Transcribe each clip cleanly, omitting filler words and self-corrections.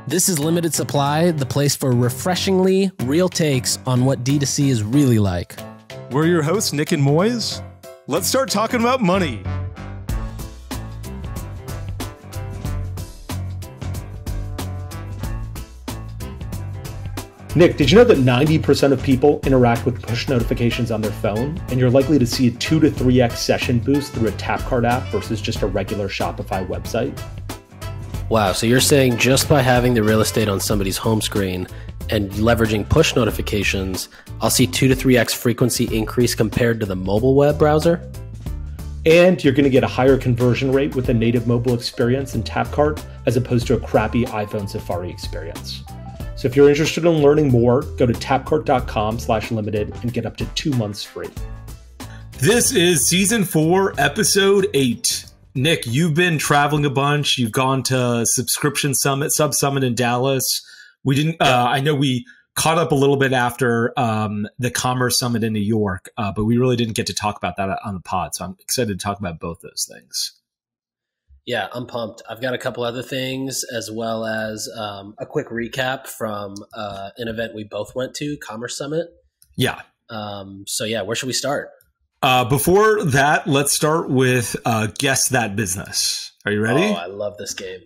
This is Limited Supply, the place for refreshingly real takes on what D2C is really like. We're your hosts, Nick and Moiz. Let's start talking about money. Nick, did you know that 90% of people interact with push notifications on their phone, and you're likely to see a 2 to 3x session boost through a Tapcart app versus just a regular Shopify website? Wow, so you're saying just by having the real estate on somebody's home screen and leveraging push notifications, I'll see 2 to 3x frequency increase compared to the mobile web browser? And you're going to get a higher conversion rate with a native mobile experience in Tapcart as opposed to a crappy iPhone Safari experience. So if you're interested in learning more, go to tapcart.com/limited and get up to 2 months free. This is season 4, episode 8. Nick, you've been traveling a bunch. You've gone to Subscription Summit, Sub Summit in Dallas. We didn't. I know we caught up a little bit after the Commerce Summit in New York, but we really didn't get to talk about that on the pod. So I'm excited to talk about both those things. Yeah, I'm pumped. I've got a couple other things as well as a quick recap from an event we both went to, Commerce Summit. Yeah. Where should we start? Before that, let's start with Guess That Business. Are you ready? Oh, I love this game.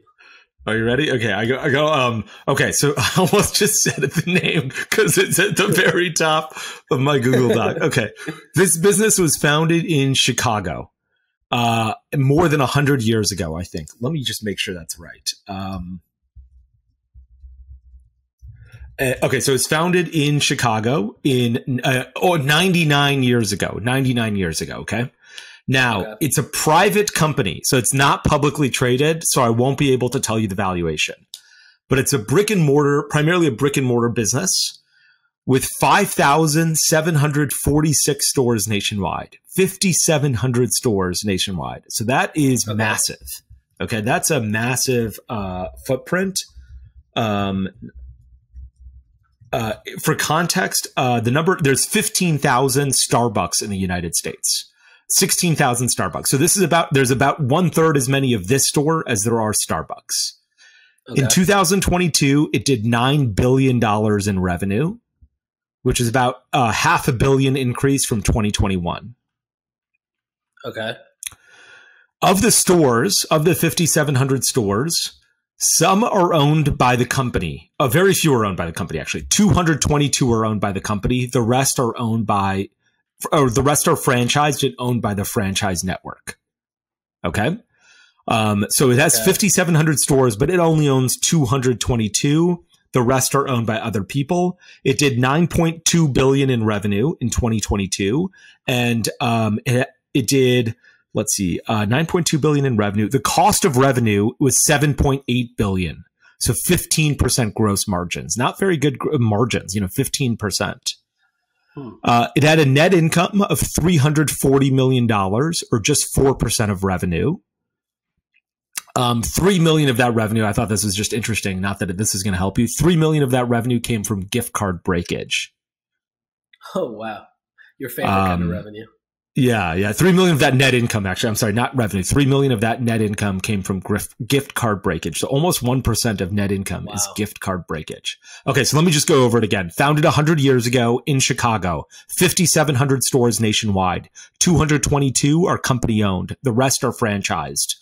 Are you ready? Okay, I go. Okay, so I almost just said the name because it's at the very top of my Google Doc. Okay, this business was founded in Chicago more than 100 years ago, I think. Let me just make sure that's right. Okay, so it's founded in Chicago in 99 years ago. 99 years ago, okay? Now, It's a private company, so it's not publicly traded, so I won't be able to tell you the valuation. But it's a primarily a brick and mortar business with 5,746 stores nationwide, 5,700 stores nationwide. So that is massive. Okay, that's a massive footprint. For context, there's 15,000 Starbucks in the United States, 16,000 Starbucks. So there's about 1/3 as many of this store as there are Starbucks. Okay. In 2022, it did $9 billion in revenue, which is about a $500 million increase from 2021. Okay. Of the 5,700 stores, some are owned by the company. Very few are owned by the company, actually. 222 are owned by the company. The rest are franchised and owned by the franchise network. Okay. So it has 5,700 stores, but it only owns 222. The rest are owned by other people. It did $9.2 billion in revenue in 2022. And it did... Let's see, 9.2 billion in revenue. The cost of revenue was 7.8 billion. So 15% gross margins. Not very good margins, 15%. It had a net income of $340 million, or just 4% of revenue. 3 million of that revenue, I thought this was just interesting, not that this is going to help you. 3 million of that revenue came from gift card breakage. Oh, wow. Your favorite kind of revenue. Yeah. 3 million of that net income, actually, I'm sorry, not revenue. 3 million of that net income came from gift card breakage. So almost 1% of net income is gift card breakage. Okay, so let me just go over it again. Founded 100 years ago in Chicago, 5,700 stores nationwide. 222 are company owned. The rest are franchised.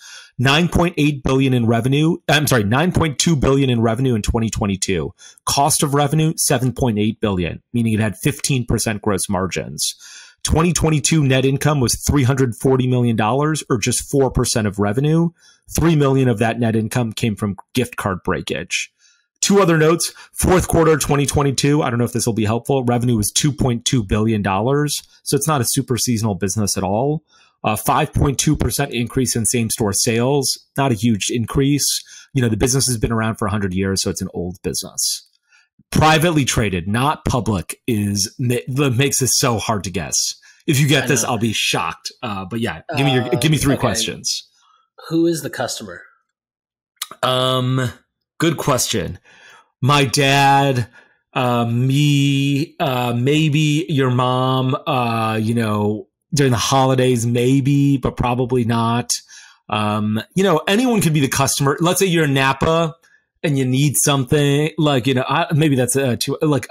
9.8 billion in revenue. 9.2 billion in revenue in 2022. Cost of revenue, 7.8 billion, meaning it had 15% gross margins. 2022 net income was $340 million, or just 4% of revenue. 3 million of that net income came from gift card breakage. Two other notes. Fourth quarter 2022, I don't know if this will be helpful. Revenue was $2.2 billion. So it's not a super seasonal business at all. 5.2% increase in same store sales. Not a huge increase. The business has been around for 100 years, so it's an old business. Privately traded, not public, makes this so hard to guess. If you get this, I'll be shocked. But yeah, give me 3 questions. Who is the customer? Good question. My dad, me, maybe your mom. During the holidays, maybe, but probably not. Anyone could be the customer. Let's say you're in Napa and you need something like, maybe that's too, like,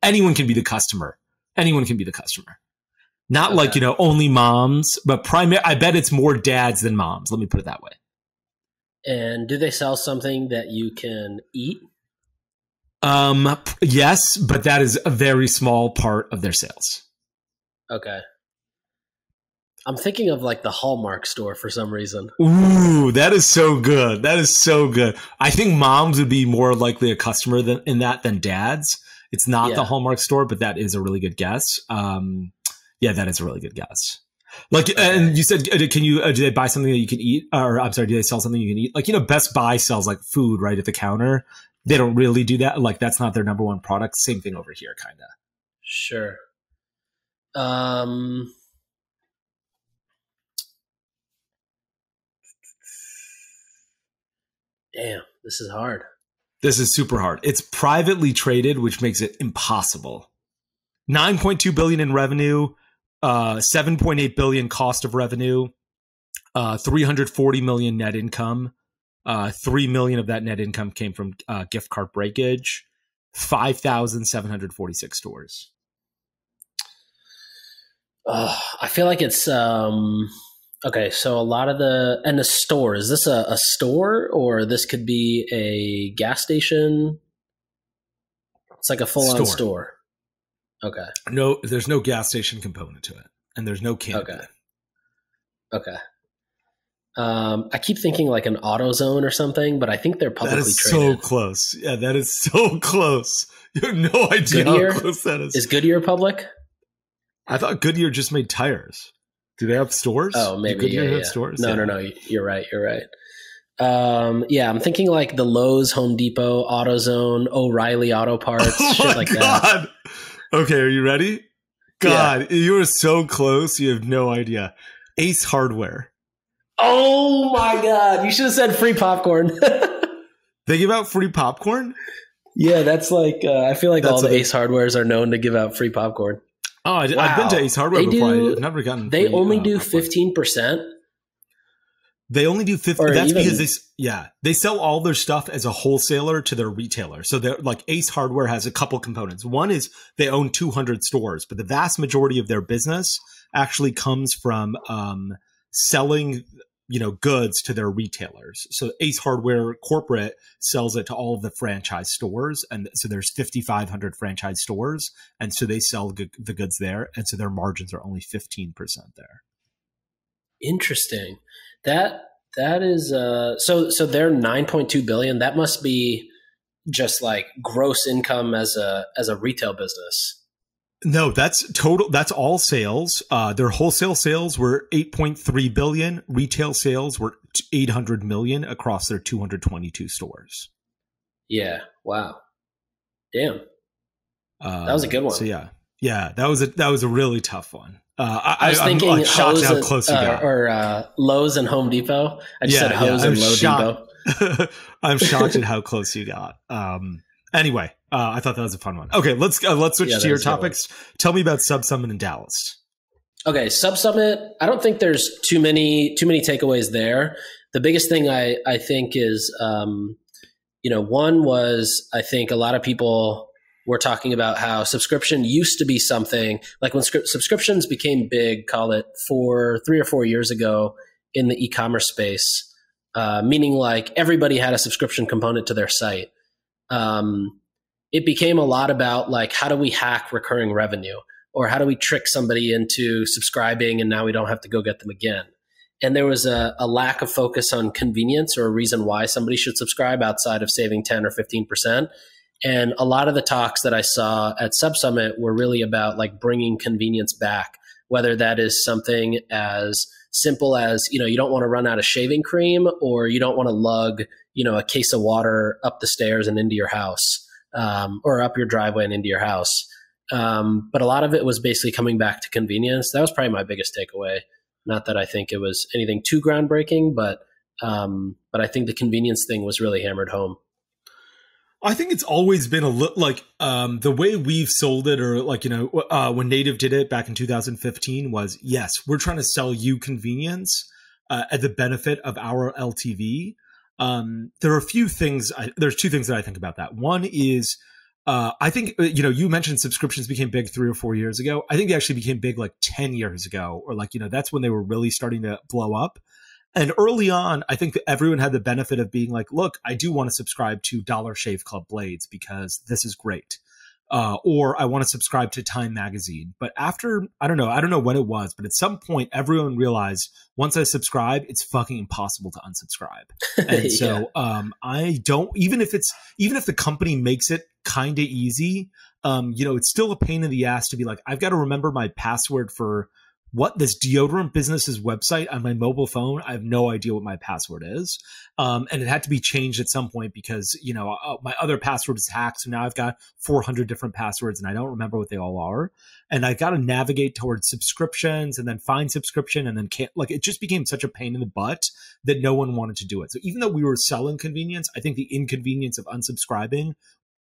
anyone can be the customer. Anyone can be the customer. Not Okay. like, only moms, but I bet it's more dads than moms. Let me put it that way. And do they sell something that you can eat? Yes, but that is a very small part of their sales. Okay. I'm thinking of like the Hallmark store for some reason. Ooh, that is so good. That is so good. I think moms would be more likely a customer than dads. It's not the Hallmark store, but that is a really good guess. Yeah, that is a really good guess. Like, okay. And you said, do they buy something that you can eat? Or I'm sorry, do they sell something you can eat? Like, Best Buy sells like food right at the counter. They don't really do that. Like, that's not their number one product. Same thing over here, kind of. Sure. Damn, this is hard. This is super hard. It's privately traded, which makes it impossible. 9.2 billion in revenue, 7.8 billion cost of revenue, 340 million net income. 3 million of that net income came from gift card breakage. 5,746 stores. I feel like it's okay. So a lot of the store, is this a store, or this could be a gas station? It's like a full-on store. Okay. No, there's no gas station component to it, and there's no canopy. Okay. I keep thinking like an AutoZone or something, but I think they're publicly traded. That is so close. Yeah, that is so close. You have no idea Goodyear? How close that is. Is Goodyear public? I thought Goodyear just made tires. Do they have stores? Oh, maybe. Do Goodyear have stores? No. You're right. Yeah, I'm thinking like the Lowe's, Home Depot, AutoZone, O'Reilly Auto Parts, shit like that. Okay, are you ready? God, you are so close. You have no idea. Ace Hardware. Oh my God. You should have said free popcorn. They give out free popcorn? Yeah, that's like, I feel like all the Ace Hardwares are known to give out free popcorn. Oh, I've been to Ace Hardware before. I've never gotten They only do 15%? They only do 50. That's because they sell all their stuff as a wholesaler to their retailer. So they're like Ace Hardware has a couple components. One is they own 200 stores, but the vast majority of their business actually comes from selling, goods to their retailers. So Ace Hardware corporate sells it to all of the franchise stores. And so there's 5,500 franchise stores. And so they sell the goods there. And so their margins are only 15% there. Interesting. That is, so they're 9.2 billion. That must be just like gross income as a retail business. No, that's total. That's all sales. Their wholesale sales were 8.3 billion. Retail sales were 800 million across their 222 stores. Yeah. Wow. Damn. That was a good one. So yeah, that was a really tough one. I was thinking I'm shocked how close you got. Or Lowe's and Home Depot. I just said Hose and Lowe Depot. I'm shocked at how close you got. Anyway, I thought that was a fun one. Okay, let's switch to your topics. Tell me about Sub Summit in Dallas. Okay, Sub Summit. I don't think there's too many takeaways there. The biggest thing I think is, one was I think a lot of people were talking about how subscription used to be something like when subscriptions became big, call it 3 or 4 years ago in the e-commerce space, meaning like everybody had a subscription component to their site. It became a lot about like, how do we hack recurring revenue, or how do we trick somebody into subscribing and now we don't have to go get them again? And there was a lack of focus on convenience or a reason why somebody should subscribe outside of saving 10 or 15%. And a lot of the talks that I saw at Sub Summit were really about like bringing convenience back, whether that is something as simple as, you don't want to run out of shaving cream, or you don't want to lug, a case of water up the stairs and into your house, or up your driveway and into your house. But a lot of it was basically coming back to convenience. That was probably my biggest takeaway. Not that I think it was anything too groundbreaking, but I think the convenience thing was really hammered home. I think it's always been a little like the way we've sold it, or like, when Native did it back in 2015 was, yes, we're trying to sell you convenience at the benefit of our LTV. there are a few things. There's two things that I think about that. One is, I think, you mentioned subscriptions became big 3 or 4 years ago. I think they actually became big like 10 years ago, or like, that's when they were really starting to blow up. And early on, I think that everyone had the benefit of being like, look, I do want to subscribe to Dollar Shave Club blades because this is great. Or I want to subscribe to Time Magazine. But after, I don't know when it was, but at some point, everyone realized once I subscribe, it's fucking impossible to unsubscribe. And so I don't, even if the company makes it kind of easy, it's still a pain in the ass to be like, I've got to remember my password for this deodorant business's website on my mobile phone. I have no idea what my password is. And it had to be changed at some point because, my other password is hacked. So now I've got 400 different passwords and I don't remember what they all are. And I got to navigate towards subscriptions and then find subscription and then it just became such a pain in the butt that no one wanted to do it. So even though we were selling convenience, I think the inconvenience of unsubscribing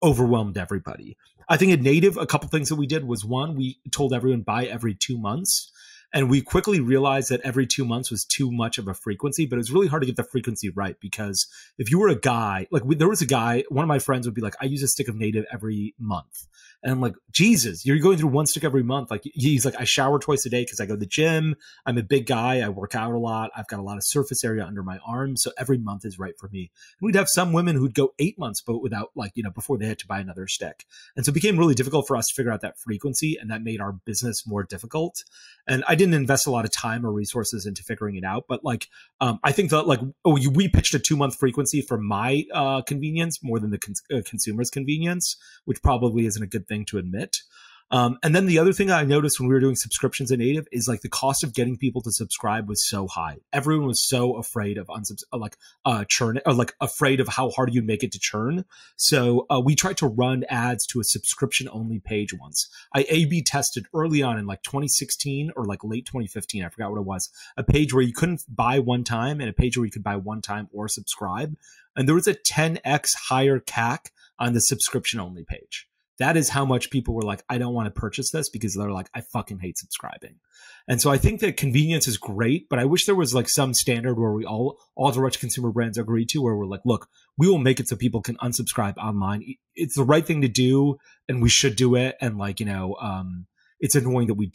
overwhelmed everybody. I think at Native, a couple things that we did was, one, we told everyone buy every 2 months. And we quickly realized that every 2 months was too much of a frequency, but it was really hard to get the frequency right because if you were a guy, there was a guy, one of my friends would be like, I use a stick of Native every month. And I'm like, Jesus, you're going through one stick every month. Like, he's like, I shower twice a day because I go to the gym. I'm a big guy. I work out a lot. I've got a lot of surface area under my arms. So every month is right for me. And we'd have some women who'd go 8 months, but without before they had to buy another stick. And so it became really difficult for us to figure out that frequency. And that made our business more difficult. And I didn't invest a lot of time or resources into figuring it out. But I think that we pitched a 2-month frequency for my convenience more than the consumer's convenience, which probably isn't a good thing to admit. And then the other thing I noticed when we were doing subscriptions in Native is the cost of getting people to subscribe was so high. Everyone was so afraid of churn, or afraid of how hard you'd make it to churn. So we tried to run ads to a subscription only page once. I A/B tested early on in 2016 or late 2015. I forgot what it was. A page where you couldn't buy one time and a page where you could buy one time or subscribe. And there was a 10x higher CAC on the subscription only page. That is how much people were like, I don't want to purchase this because they're like, I fucking hate subscribing. And so I think that convenience is great, but I wish there was some standard where we all direct consumer brands agree to, where we're like, look, we will make it so people can unsubscribe online. It's the right thing to do and we should do it. And it's annoying that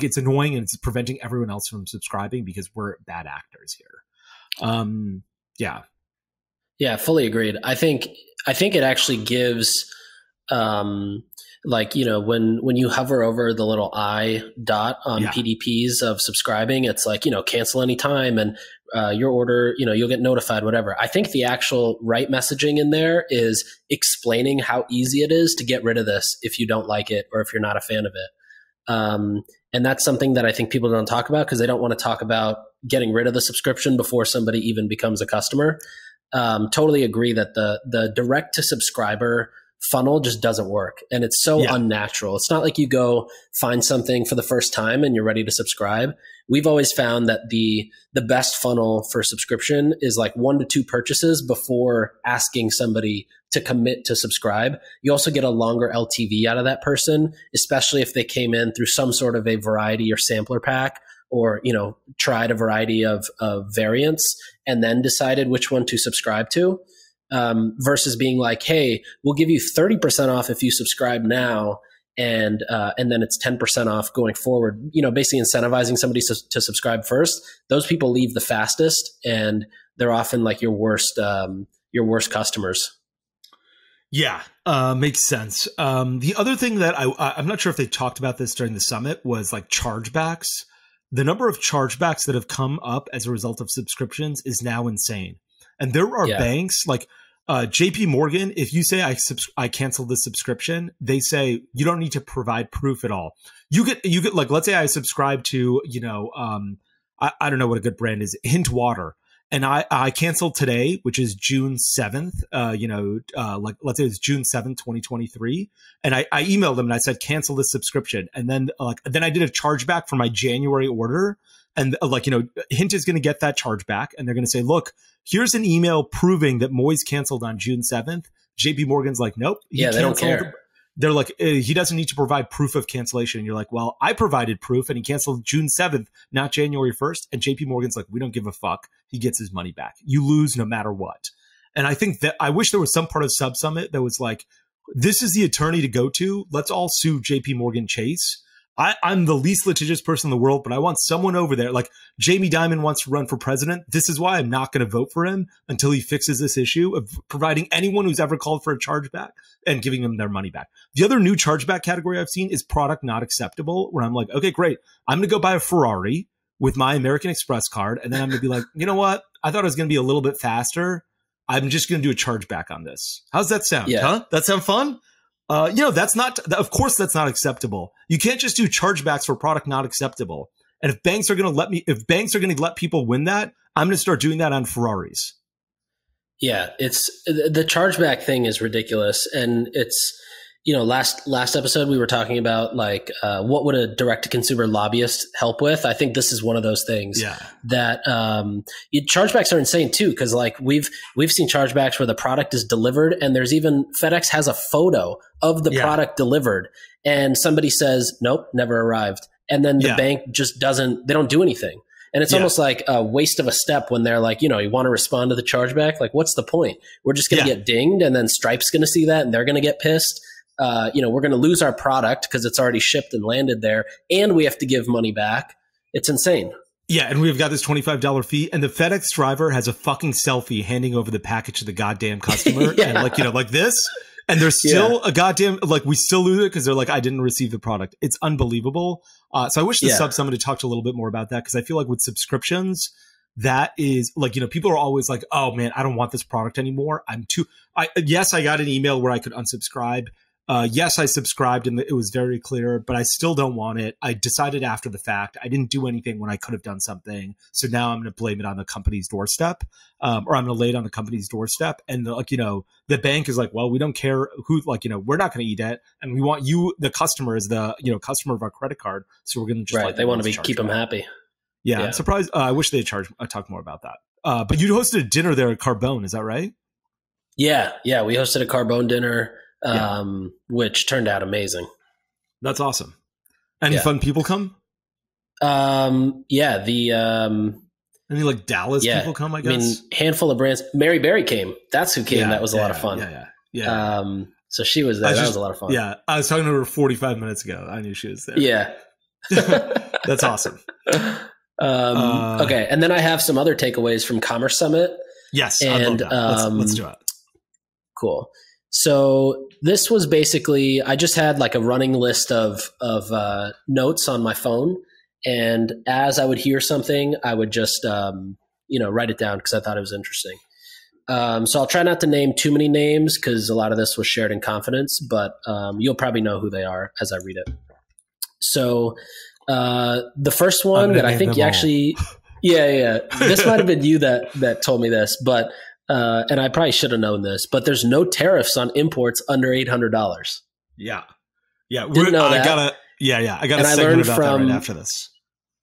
it's annoying and it's preventing everyone else from subscribing because we're bad actors here. Yeah, fully agreed. I think it actually gives, when you hover over the little I dot on PDPs of subscribing, it's cancel anytime and your order, you'll get notified, whatever. I think the actual right messaging in there is explaining how easy it is to get rid of this if you don't like it or if you're not a fan of it. And that's something that I think people don't talk about because they don't want to talk about getting rid of the subscription before somebody even becomes a customer. Totally agree that the direct to subscriber funnel just doesn't work. And it's so unnatural. It's not like you go find something for the first time and you're ready to subscribe. We've always found that the best funnel for subscription is 1 to 2 purchases before asking somebody to commit to subscribe. You also get a longer LTV out of that person, especially if they came in through some sort of a variety or sampler pack or, tried a variety of variants and then decided which one to subscribe to. Versus being like, hey, we'll give you 30% off if you subscribe now. And then it's 10% off going forward, basically incentivizing somebody to subscribe first. Those people leave the fastest and they're often your worst customers. Yeah, makes sense. The other thing that I'm not sure if they talked about this during the summit was chargebacks. The number of chargebacks that have come up as a result of subscriptions is now insane. And there are banks JP Morgan, if you say I canceled the subscription, they say you don't need to provide proof at all. You get let's say I subscribe to, I don't know what a good brand is, Hint Water. And I canceled today, which is June 7th, let's say it's June 7th, 2023. And I emailed them and I said, cancel this subscription. And then I did a chargeback for my January order. And Hint is going to get that chargeback and they're going to say, look, here's an email proving that Moiz canceled on June 7th. JP Morgan's like, nope. Yeah, they don't care. they're like, he doesn't need to provide proof of cancellation. And you're like, well, I provided proof and he canceled June 7th, not January 1st. And JP Morgan's like, we don't give a fuck. He gets his money back. You lose no matter what. And I think that I wish there was some part of Sub Summit that was like, this is the attorney to go to. Let's all sue JP Morgan Chase. I'm the least litigious person in the world, but I want someone over there. Like Jamie Dimon wants to run for president. This is why I'm not going to vote for him until he fixes this issue of providing anyone who's ever called for a chargeback and giving them their money back. The other new chargeback category I've seen is product not acceptable, where I'm like, okay, great. I'm going to go buy a Ferrari with my American Express card. And then I'm going to be like, you know what? I thought it was going to be a little bit faster. I'm just going to do a chargeback on this. How's that sound? Yeah. Huh? That sound fun? That's not, of course, that's not acceptable. You can't just do chargebacks for product not acceptable. And if banks are going to let people win that, I'm going to start doing that on Ferraris. Yeah, it's the chargeback thing is ridiculous. And it's, last episode we were talking about like what would a direct to consumer lobbyist help with. I think this is one of those things that chargebacks are insane too, because like we've seen chargebacks where the product is delivered and there's even FedEx has a photo of the product delivered and somebody says nope, never arrived, and then the bank just they don't do anything. And it's almost like a waste of a step when they're like, you want to respond to the chargeback. Like, what's the point? We're just going to get dinged, and then Stripe's going to see that and they're going to get pissed. We're going to lose our product because it's already shipped and landed there, and we have to give money back. It's insane. Yeah, and we've got this $25 fee, and the FedEx driver has a fucking selfie handing over the package to the goddamn customer, and like this, and there's still a goddamn we still lose it because they're like, I didn't receive the product. It's unbelievable. So I wish the Sub Summit had talked a little bit more about that, because I feel like with subscriptions, that is people are always like, oh man, I don't want this product anymore. I got an email where I could unsubscribe. Yes, I subscribed and it was very clear, but I still don't want it. I decided after the fact. I didn't do anything when I could have done something. So now I'm going to blame it on the company's doorstep, or I'm going to lay it on the company's doorstep. And the bank is like, well, we don't care who, we're not going to eat it. And we want you, the customer, as the, customer of our credit card. So we're going to just they want to keep them happy. Yeah, I'm surprised. I wish they'd talk more about that. But you hosted a dinner there at Carbone. Is that right? Yeah. We hosted a Carbone dinner. Which turned out amazing. That's awesome. Any fun people come? Any like Dallas people come, I guess? I mean, handful of brands. Mary Berry came. That's who came. That was a lot of fun. Yeah. So she was there. That was a lot of fun. Yeah. I was talking to her 45 minutes ago. I knew she was there. Yeah. That's awesome. Okay. And then I have some other takeaways from Commerce Summit. Yes. And let's do it. Cool. So this was basically, I just had like a running list of notes on my phone. And as I would hear something, I would just, write it down because I thought it was interesting. So I'll try not to name too many names because a lot of this was shared in confidence, but you'll probably know who they are as I read it. So the first one that I think you actually, this might have been you that told me this, but and I probably should have known this, but there's no tariffs on imports under $800. Yeah. Didn't know that. I got a segment about that right after this.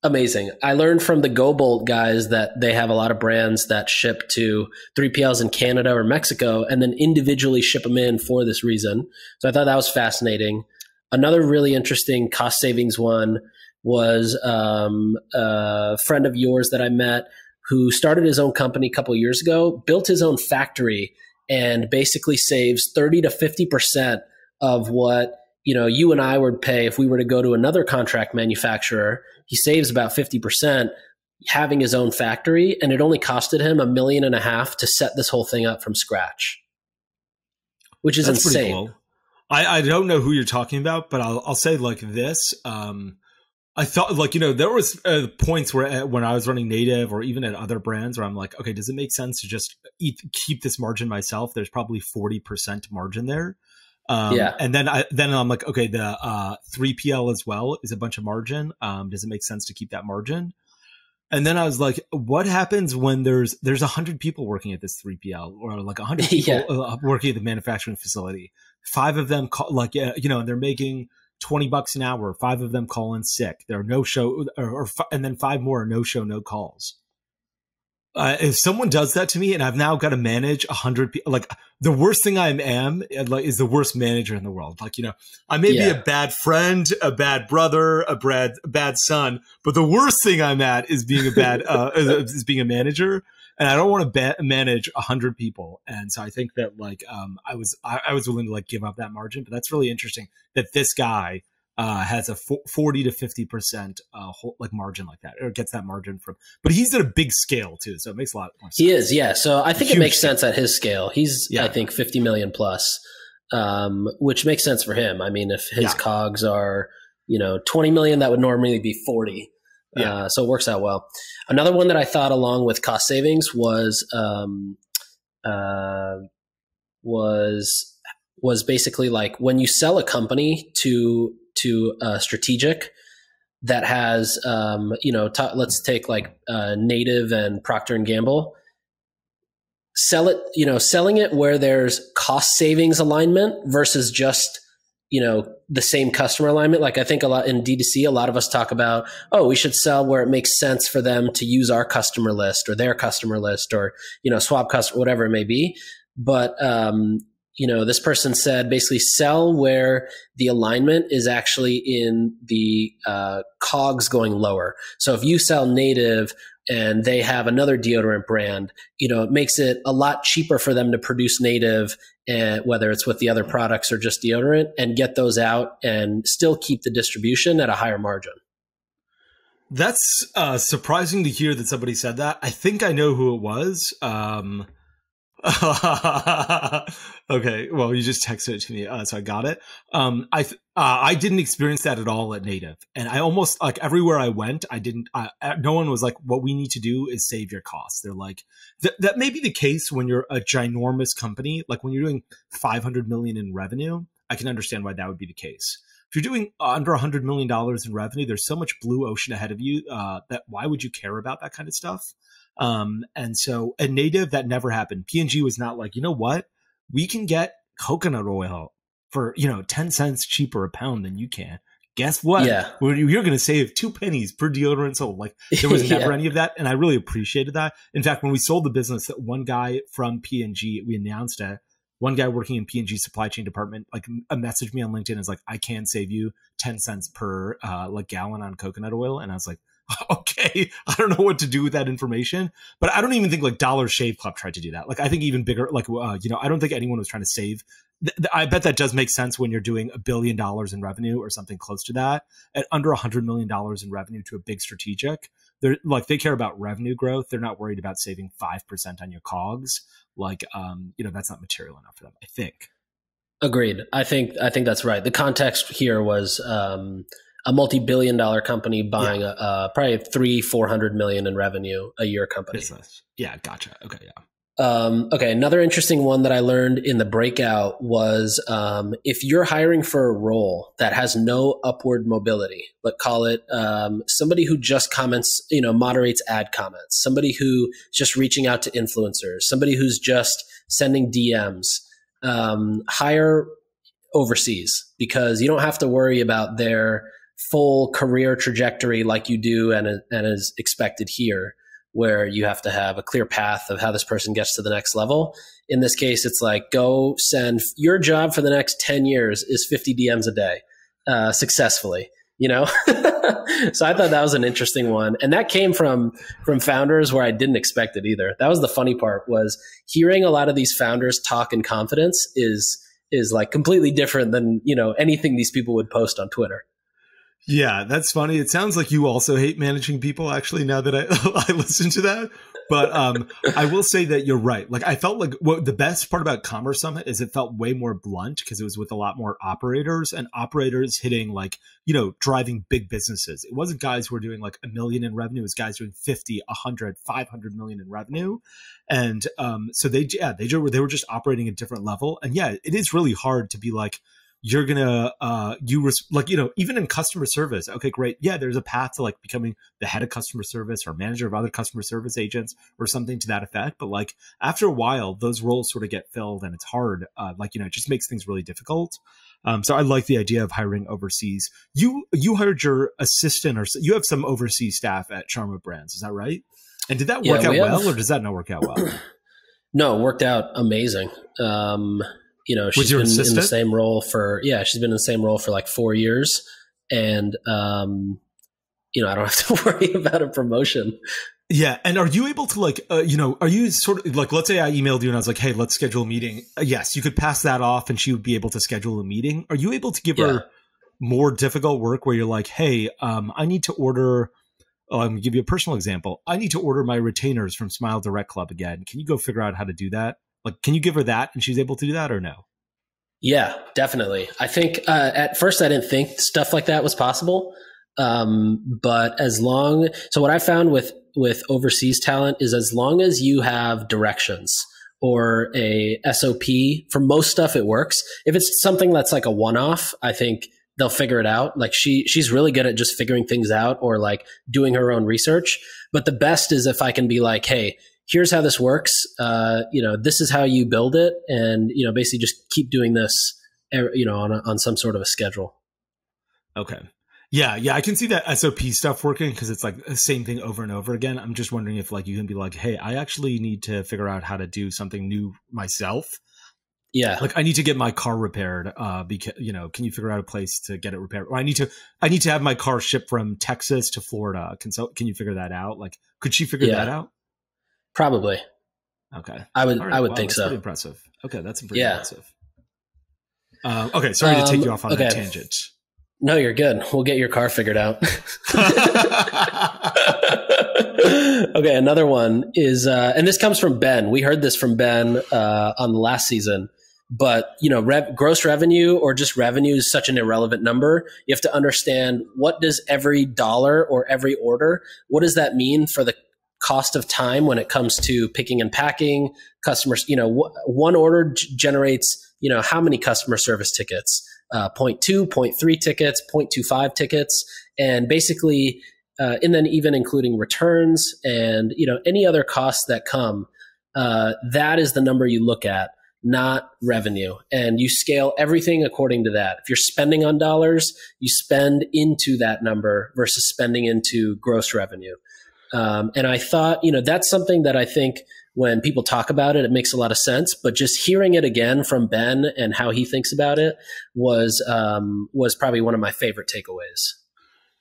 Amazing. I learned from the GoBolt guys that they have a lot of brands that ship to 3PLs in Canada or Mexico and then individually ship them in for this reason. So I thought that was fascinating. Another really interesting cost savings one was a friend of yours that I met who started his own company a couple of years ago, built his own factory, and basically saves 30 to 50% of what you and I would pay if we were to go to another contract manufacturer. He saves about 50% having his own factory, and it only costed him $1.5 million to set this whole thing up from scratch, which is That's insane. Cool. I don't know who you're talking about, but I'll say like this. I thought there was points where when I was running native or even at other brands where I'm like, okay, does it make sense to just keep this margin myself? There's probably 40% margin there. And then I'm like, okay, the 3PL as well is a bunch of margin. Does it make sense to keep that margin? And then I was like, what happens when there's 100 people working at this 3PL or like 100 people working at the manufacturing facility? 5 of them and they're making $20 an hour. 5 of them call in sick. There are no show and then 5 more are no show, no calls. If someone does that to me and I've now got to manage 100 people, like the worst thing I am like is the worst manager in the world. Like, I may be a bad friend, a bad brother, a bad son, but the worst thing I'm at is being a bad, is being a manager. And I don't want to manage 100 people. And so I think that like, I was willing to like give up that margin, but that's really interesting that this guy, has a 40 to 50% like margin like that, or gets that margin from, but he's at a big scale too. So it makes a lot more sense. He is. Yeah. So I think it makes sense at his scale. He's, I think 50 million plus, which makes sense for him. I mean, if his COGS are, 20 million, that would normally be 40. So it works out well. Another one that I thought along with cost savings was basically like when you sell a company to a strategic that has, let's take like Native and Procter and Gamble, selling it where there's cost savings alignment versus just, the same customer alignment. Like I think a lot in D2C, a lot of us talk about, we should sell where it makes sense for them to use our customer list or their customer list or, swap customer, whatever it may be. But, this person said basically sell where the alignment is actually in the COGS going lower. So if you sell Native and they have another deodorant brand, it makes it a lot cheaper for them to produce Native, and whether it's with the other products or just deodorant, and get those out and still keep the distribution at a higher margin. That's surprising to hear that somebody said that. I think I know who it was. Okay, well, you just texted it to me, so I got it. I didn't experience that at all at Native, and I almost like everywhere I went, I didn't. No one was like, "What we need to do is save your costs." They're like, that may be the case when you're a ginormous company, like when you're doing 500 million in revenue. I can understand why that would be the case. If you're doing under $100 million in revenue, there's so much blue ocean ahead of you that why would you care about that kind of stuff? And so at Native, that never happened. P&G was not like, you know what? We can get coconut oil for, 10 cents cheaper a pound than you can. Guess what? Yeah. You're going to save 2 pennies per deodorant sold. Like there was never any of that. And I really appreciated that. In fact, when we sold the business, that one guy from P&G, we announced it. One guy working in P&G supply chain department, like messaged me on LinkedIn, is like, I can save you 10 cents per gallon on coconut oil. And I was like, okay, I don't know what to do with that information, but I don't even think like Dollar Shave Club tried to do that. Like I think even bigger, like, I don't think anyone was trying to save. I bet that does make sense when you're doing $1 billion in revenue or something close to that. At under $100 million in revenue to a big strategic, they're like, they care about revenue growth. They're not worried about saving 5% on your COGS. Like, that's not material enough for them, I think. Agreed. I think that's right. The context here was a multi-billion-dollar company buying probably 300-400 million in revenue a year company. Business. Yeah, gotcha. Okay, yeah. Okay, another interesting one that I learned in the breakout was if you're hiring for a role that has no upward mobility, but call it somebody who just comments, moderates ad comments, somebody who's just reaching out to influencers, somebody who's just sending DMs, hire overseas, because you don't have to worry about their full career trajectory like you do and is expected here, where you have to have a clear path of how this person gets to the next level. In this case, it's like, go send your job for the next 10 years is 50 DMs a day successfully, So I thought that was an interesting one. And that came from founders where I didn't expect it either. That was the funny part, was hearing a lot of these founders talk in confidence is like completely different than, anything these people would post on Twitter. Yeah, that's funny. It sounds like you also hate managing people, actually, now that I listen to that. But I will say that you're right. Like, I felt like the best part about Commerce Summit is it felt way more blunt because it was with a lot more operators, and operators hitting like, driving big businesses. It wasn't guys who were doing like $1 million in revenue. It was guys doing 50, 100, 500 million in revenue. And so they were just operating at a different level. And yeah, it is really hard to be like, you're gonna even in customer service. Okay, great. Yeah, there's a path to like becoming the head of customer service or manager of other customer service agents or something to that effect. But like after a while, those roles sort of get filled, and it's hard. It just makes things really difficult. So I like the idea of hiring overseas. You hired your assistant, or you have some overseas staff at Charma Brands. Is that right? And did that work out well, or does that not work out well? No, it worked out amazing. She's been in the same role she's been in the same role for like 4 years. And, I don't have to worry about a promotion. Yeah. And are you able to are you sort of like, let's say I emailed you and I was like, hey, let's schedule a meeting. Yes, you could pass that off and she would be able to schedule a meeting. Are you able to give her more difficult work where you're like, hey, I need to order, I'm going to give you a personal example. I need to order my retainers from Smile Direct Club again. Can you go figure out how to do that? Like, can you give her that and she's able to do that or no? Yeah, definitely. I think at first I didn't think stuff like that was possible. But so what I found with overseas talent is as long as you have directions or a SOP, for most stuff it works. If it's something that's like a one-off, I think they'll figure it out. Like she's really good at just figuring things out or like doing her own research. But the best is if I can be like, hey, here's how this works. This is how you build it. And, basically just keep doing this, on some sort of a schedule. Okay. Yeah. I can see that SOP stuff working because it's like the same thing over and over again. I'm just wondering if like you can be like, hey, I actually need to figure out how to do something new myself. Yeah. Like I need to get my car repaired because, can you figure out a place to get it repaired? Or I need to have my car shipped from Texas to Florida. Can you figure that out? Like, could she figure that out? Probably. Okay. I would think so. Pretty impressive. Okay. That's pretty impressive. Okay. Sorry to take you off on that tangent. No, you're good. We'll get your car figured out. Okay. Another one is, and this comes from Ben. We heard this from Ben on the last season. But, gross revenue or just revenue is such an irrelevant number. You have to understand, what does every dollar or every order, what does that mean for the cost of time when it comes to picking and packing? Customers, one order generates, how many customer service tickets? 0.2, 0.3 tickets, 0.25 tickets. And basically, and then even including returns and, any other costs that come, that is the number you look at, not revenue. And you scale everything according to that. If you're spending on dollars, you spend into that number versus spending into gross revenue. And I thought, that's something that I think when people talk about it, it makes a lot of sense. But just hearing it again from Ben and how he thinks about it was probably one of my favorite takeaways.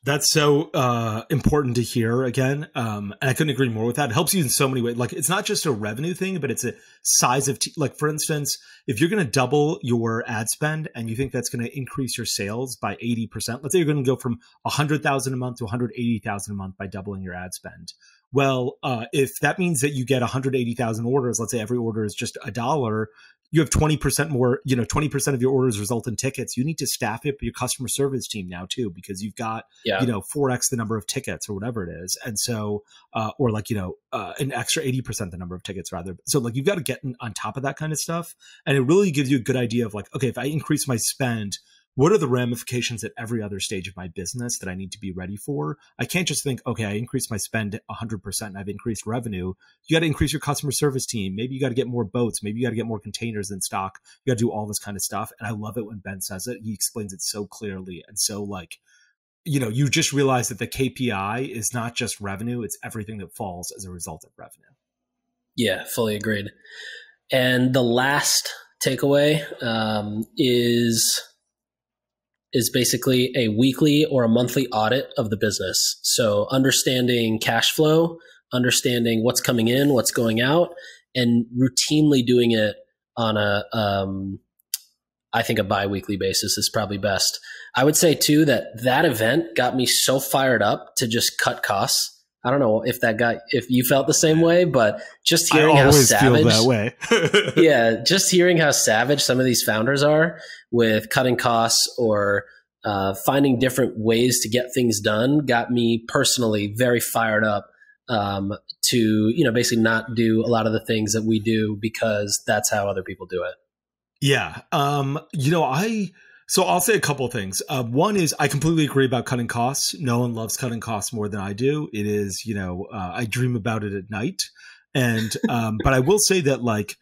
That's so important to hear again. And I couldn't agree more with that. It helps you in so many ways. Like, it's not just a revenue thing, but it's a size of, like, for instance, if you're going to double your ad spend and you think that's going to increase your sales by 80%, let's say you're going to go from 100,000 a month to 180,000 a month by doubling your ad spend. Well, if that means that you get 180,000 orders, let's say every order is just $1, you have 20% more, 20% of your orders result in tickets. You need to staff up your customer service team now too, because you've got, 4x the number of tickets or whatever it is. And so, or like, an extra 80% the number of tickets rather. So like, you've got to get on top of that kind of stuff. And it really gives you a good idea of like, okay, if I increase my spend, what are the ramifications at every other stage of my business that I need to be ready for? I can't just think, okay, I increased my spend 100% and I've increased revenue. You got to increase your customer service team. Maybe you got to get more boats. Maybe you got to get more containers in stock. You got to do all this kind of stuff. And I love it when Ben says it. He explains it so clearly. And so like, you just realize that the KPI is not just revenue. It's everything that falls as a result of revenue. Yeah, fully agreed. And the last takeaway is basically a weekly or a monthly audit of the business. So understanding cash flow, understanding what's coming in, what's going out, and routinely doing it on I think a bi-weekly basis is probably best. I would say too that event got me so fired up to just cut costs. I don't know if you felt the same way, but just hearing how savage, feel that way. Yeah, just hearing how savage some of these founders are with cutting costs or finding different ways to get things done got me personally very fired up to basically not do a lot of the things that we do because that's how other people do it. Yeah, So I'll say a couple of things. One is I completely agree about cutting costs. No one loves cutting costs more than I do. It is, I dream about it at night. And, but I will say that like,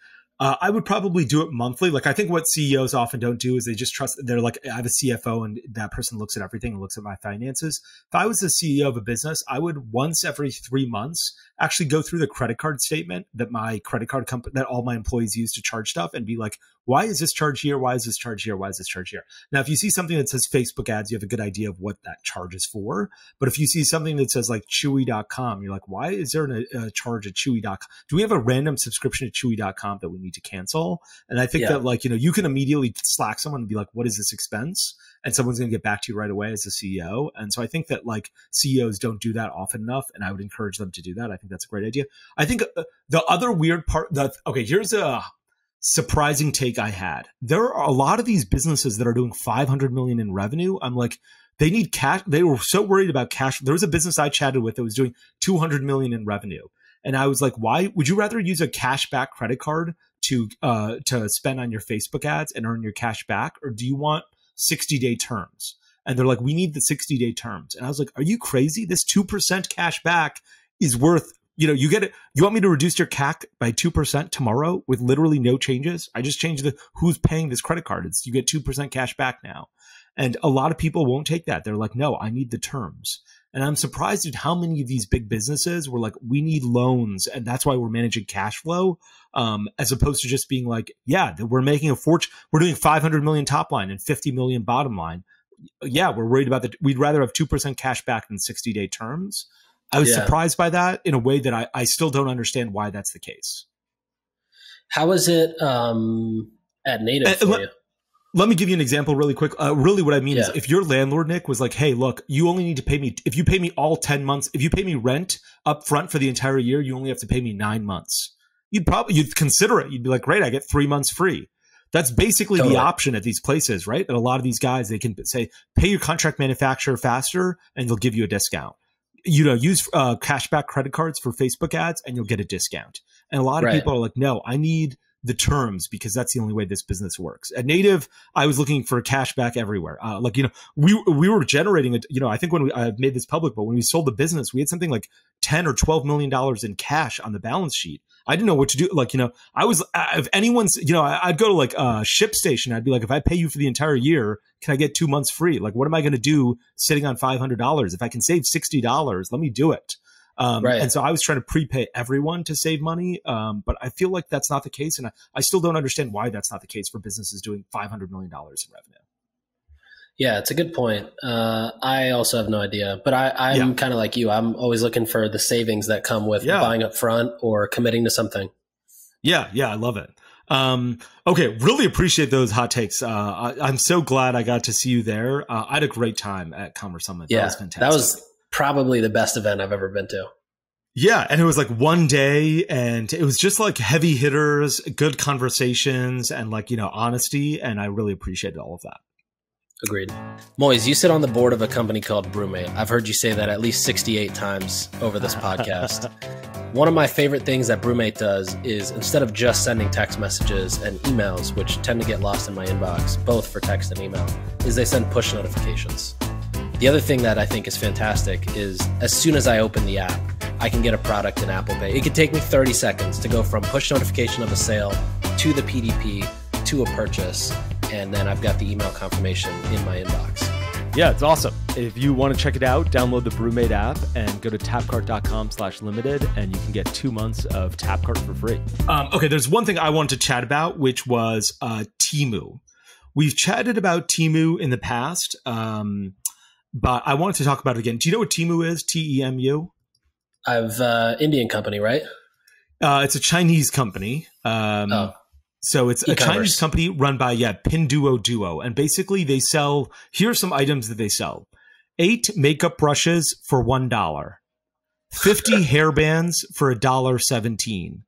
I would probably do it monthly. Like, I think what CEOs often don't do is they just trust. They're like, I have a CFO and that person looks at everything and looks at my finances. If I was the CEO of a business, I would once every 3 months actually go through the credit card statement that my credit card company, that all my employees use to charge stuff, and be like, why is this charge here? Why is this charge here? Why is this charge here? Now, if you see something that says Facebook ads, you have a good idea of what that charge is for. But if you see something that says like Chewy.com, you're like, why is there a charge at Chewy.com? Do we have a random subscription to Chewy.com that we need to cancel? And I think that, like, you can immediately Slack someone and be like, what is this expense? And someone's going to get back to you right away as a CEO. And so I think that, like, CEOs don't do that often enough, and I would encourage them to do that. I think that's a great idea. I think the other weird part here's a surprising take I had. There are a lot of these businesses that are doing 500 million in revenue. I'm like, they need cash. They were so worried about cash. There was a business I chatted with that was doing 200 million in revenue. And I was like, why would you rather use a cashback credit card to spend on your Facebook ads and earn your cash back? Or do you want 60-day terms? And they're like, we need the 60-day terms. And I was like, are you crazy? This 2% cash back is worth, you get it. You want me to reduce your CAC by 2% tomorrow with literally no changes? I just changed who's paying this credit card. You get 2% cash back now. And a lot of people won't take that. They're like, no, I need the terms. And I'm surprised at how many of these big businesses were like, we need loans, and that's why we're managing cash flow, as opposed to just being like, yeah, we're making a fortune. We're doing 500 million top line and 50 million bottom line. Yeah, we're worried about we'd rather have 2% cash back than 60-day terms. I was surprised by that in a way that I still don't understand why that's the case. How is it at Native for you? Let me give you an example really quick. Really what I mean is, if your landlord, Nick, was like, hey, look, you only need to pay me, if you pay me all 10 months, if you pay me rent up front for the entire year, you only have to pay me 9 months. You'd consider it. You'd be like, great, I get 3 months free. That's basically the option at these places, right? That a lot of these guys, they can say, pay your contract manufacturer faster and they'll give you a discount. Use cashback credit cards for Facebook ads and you'll get a discount. And a lot of people are like, no, I need the terms because that's the only way this business works. At Native, I was looking for cash back everywhere. We were generating it. I think when I made this public, but when we sold the business, we had something like $10 or $12 million in cash on the balance sheet. I didn't know what to do. I was, if anyone's, I'd go to like a ShipStation. I'd be like, if I pay you for the entire year, can I get 2 months free? Like, what am I going to do sitting on $500? If I can save $60, let me do it. And so I was trying to prepay everyone to save money. But I feel like that's not the case. And I still don't understand why that's not the case for businesses doing $500 million in revenue. Yeah, it's a good point. I also have no idea, but I'm kind of like you. I'm always looking for the savings that come with buying up front or committing to something. Yeah, I love it. Okay, really appreciate those hot takes. I'm so glad I got to see you there. I had a great time at Commerce Summit. That was fantastic. That was probably the best event I've ever been to. Yeah, and it was like one day, and it was just like heavy hitters, good conversations, and honesty, and I really appreciated all of that. Agreed. Moiz, you sit on the board of a company called BrewMate. I've heard you say that at least 68 times over this podcast. One of my favorite things that BrewMate does is, instead of just sending text messages and emails, which tend to get lost in my inbox, both for text and email, is they send push notifications. The other thing that I think is fantastic is, as soon as I open the app, I can get a product in Apple Pay. It could take me 30 seconds to go from push notification of a sale to the PDP to a purchase, and then I've got the email confirmation in my inbox. Yeah, it's awesome. If you want to check it out, download the BrewMate app and go to tapcart.com/limited, and you can get 2 months of Tapcart for free. Okay, there's one thing I wanted to chat about, which was Temu. We've chatted about Temu in the past, but I wanted to talk about it again. Do you know what Temu is? Temu? Indian company, right? It's a Chinese company. So it's a Chinese company run by, Pinduoduo. And basically they sell, here are some items that they sell. 8 makeup brushes for $1. 50 hair bands for $1.17.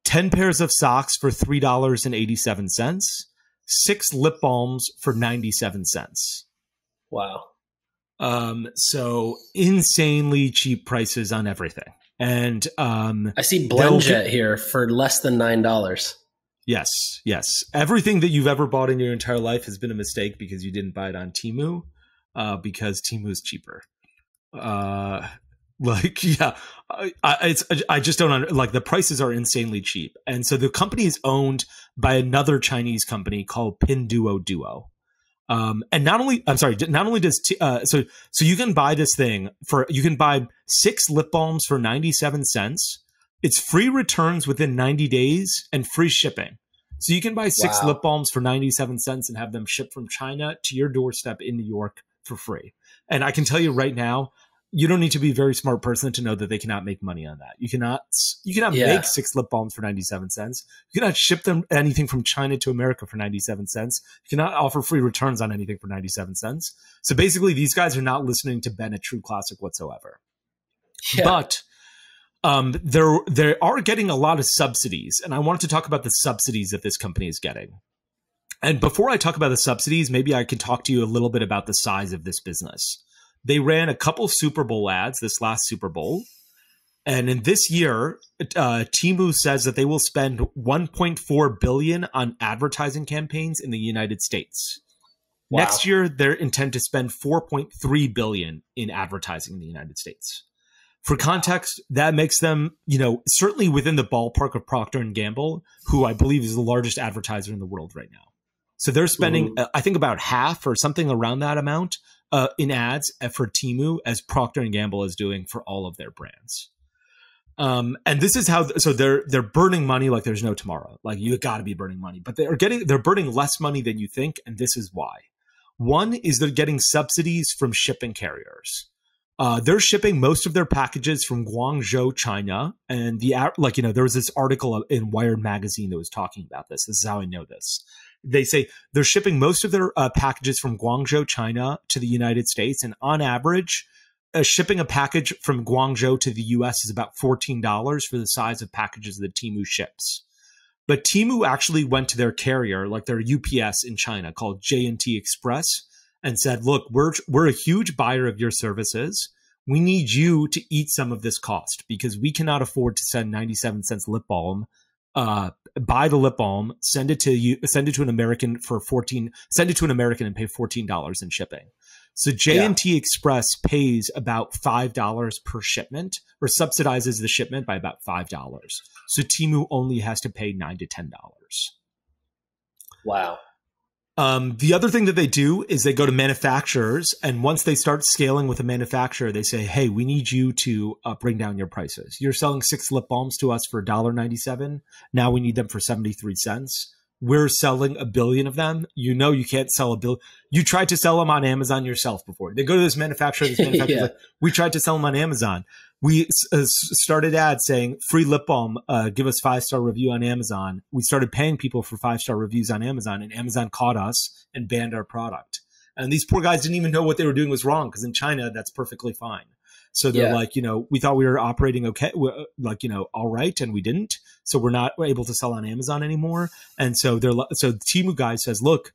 10 pairs of socks for $3.87. 6 lip balms for 97 cents. Wow. So insanely cheap prices on everything. And I see BlendJet here for less than $9. Yes. Everything that you've ever bought in your entire life has been a mistake because you didn't buy it on Temu, because Temu is cheaper. Like, yeah, I just don't like the prices are insanely cheap. And so the company is owned by another Chinese company called Pinduoduo. And not only does, so you can buy this thing you can buy 6 lip balms for 97 cents. It's free returns within 90 days and free shipping. So you can buy 6 lip balms for 97 cents and have them shipped from China to your doorstep in New York for free. And I can tell you right now, you don't need to be a very smart person to know that they cannot make money on that. You cannot make 6 lip balms for 97 cents. You cannot ship them anything from China to America for 97 cents. You cannot offer free returns on anything for 97 cents. So basically, these guys are not listening to Ben, a true classic whatsoever. Yeah. But they are getting a lot of subsidies. And I wanted to talk about the subsidies that this company is getting. And before I talk about the subsidies, maybe I can talk to you a little bit about the size of this business. They ran a couple Super Bowl ads this last Super Bowl. And in this year, Temu says that they will spend $1.4 billion on advertising campaigns in the United States. Wow. Next year, they intend to spend $4.3 billion in advertising in the United States. For context, that makes them, certainly within the ballpark of Procter & Gamble, who I believe is the largest advertiser in the world right now. So they're spending, I think, about half or something around that amount in ads for Temu as Procter & Gamble is doing for all of their brands. And this is how, so they're burning money like there's no tomorrow. Like you got to be burning money, but they're burning less money than you think. And this is why. One is they're getting subsidies from shipping carriers. They're shipping most of their packages from Guangzhou, China. And there was this article in Wired magazine that was talking about this. This is how I know this. They say they're shipping most of their packages from Guangzhou, China to the United States. And on average, shipping a package from Guangzhou to the US is about $14 for the size of packages that Temu ships. But Temu actually went to their carrier, like their UPS in China called J&T Express, and said, look, we're a huge buyer of your services. We need you to eat some of this cost because we cannot afford to send 97 cents lip balm. Buy the lip balm, send it to an American and pay $14 in shipping. So J&T Express pays about $5 per shipment, or subsidizes the shipment by about $5. So Temu only has to pay $9 to $10. Wow. The other thing that they do is they go to manufacturers, and once they start scaling with a manufacturer, they say, hey, we need you to bring down your prices. You're selling 6 lip balms to us for $1.97. Now we need them for 73 cents. We're selling 1 billion of them. You can't sell 1 billion. You tried to sell them on Amazon yourself before. They go to this manufacturer. Yeah. Like, we tried to sell them on Amazon. We started ads saying free lip balm, give us 5-star review on Amazon. We started paying people for 5-star reviews on Amazon, and Amazon caught us and banned our product. And these poor guys didn't even know what they were doing was wrong, because in China, that's perfectly fine. So they're like, we thought we were operating okay, all right, and we didn't. So we're not able to sell on Amazon anymore. And so so Temu guy says, look,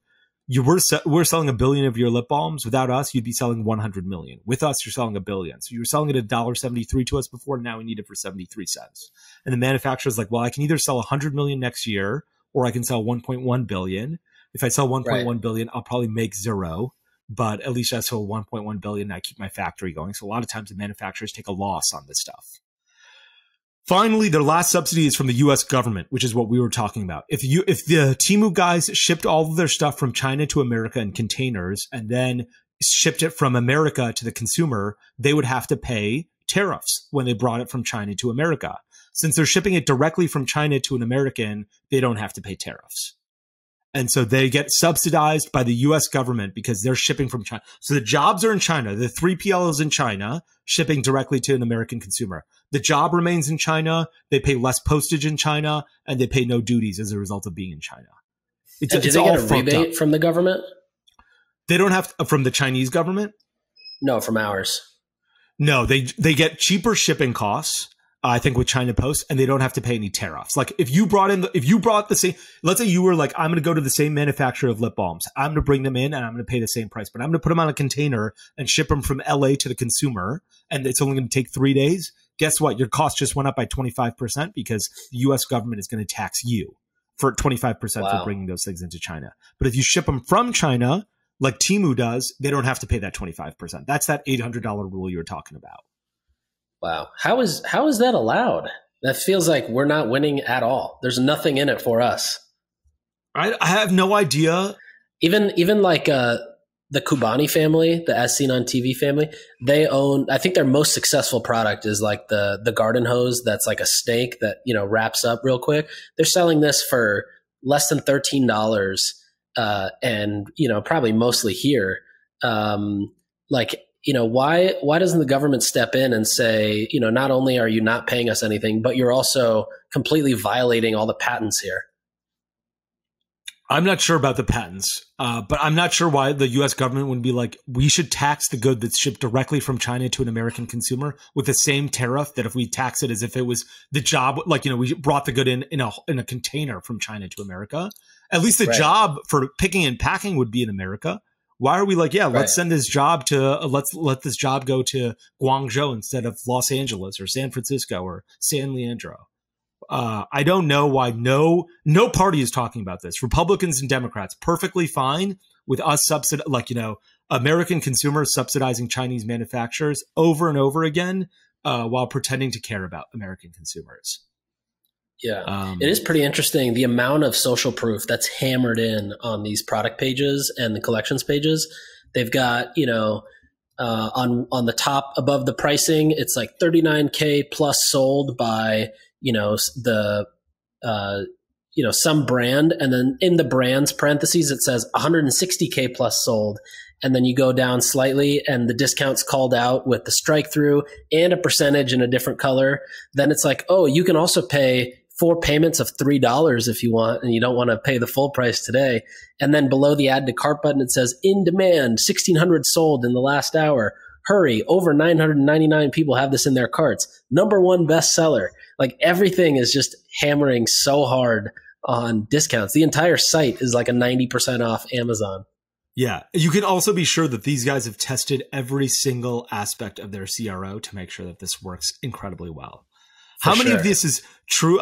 we're selling 1 billion of your lip balms. Without us, you'd be selling 100 million. With us, you're selling 1 billion. So you were selling it at $1.73 to us before. Now we need it for 73 cents. And the manufacturer's like, well, I can either sell 100 million next year, or I can sell 1.1 billion. If I sell 1.1 billion, I'll probably make zero. But at least I sell 1.1 billion and I keep my factory going. So a lot of times the manufacturers take a loss on this stuff. Finally, their last subsidy is from the US government, which is what we were talking about. If the Temu guys shipped all of their stuff from China to America in containers and then shipped it from America to the consumer, they would have to pay tariffs when they brought it from China to America. Since they're shipping it directly from China to an American, they don't have to pay tariffs. And so they get subsidized by the US government because they're shipping from China. So the jobs are in China. The 3PL is in China, shipping directly to an American consumer. The job remains in China. They pay less postage in China, and they pay no duties as a result of being in China. Do they get a rebate from the government? They don't have from the Chinese government? No, from ours. No, they get cheaper shipping costs. I think with China Post, and they don't have to pay any tariffs. Like if you brought the same, let's say you were like, I'm going to go to the same manufacturer of lip balms. I'm going to bring them in and I'm going to pay the same price, but I'm going to put them on a container and ship them from LA to the consumer. And it's only going to take 3 days. Guess what? Your cost just went up by 25% because the US government is going to tax you for 25% for bringing those things into China. But if you ship them from China, like Temu does, they don't have to pay that 25%. That's that $800 rule you were talking about. Wow. How is that allowed? That feels like we're not winning at all. There's nothing in it for us. I have no idea. Even like the Kubani family, the As Seen on TV family, they own, I think their most successful product is like the garden hose that's like a snake that, wraps up real quick. They're selling this for less than $13 and, probably mostly here. Why doesn't the government step in and say, not only are you not paying us anything, but you're also completely violating all the patents here? I'm not sure about the patents, but I'm not sure why the U.S. government would be like, we should tax the good that's shipped directly from China to an American consumer with the same tariff that if we tax it as if it was the job, we brought the good in a container from China to America. At least the job for picking and packing would be in America. Why are we like, let's send this job to, let's let this job go to Guangzhou instead of Los Angeles or San Francisco or San Leandro? I don't know why no party is talking about this. Republicans and Democrats perfectly fine with us American consumers subsidizing Chinese manufacturers over and over again while pretending to care about American consumers. Yeah, it is pretty interesting the amount of social proof that's hammered in on these product pages and the collections pages. They've got, on the top above the pricing, it's like 39K plus sold by some brand, and then in the brand's parentheses it says 160K plus sold, and then you go down slightly and the discount's called out with the strike through and a percentage in a different color. Then it's like, oh, you can also pay 4 payments of $3 if you want, and you don't want to pay the full price today. And then below the add to cart button it says in demand, 1,600 sold in the last hour. Hurry, over 999 people have this in their carts. #1 bestseller. Like everything is just hammering so hard on discounts. The entire site is like a 90% off Amazon. Yeah. You can also be sure that these guys have tested every single aspect of their CRO to make sure that this works incredibly well. How many of this is true?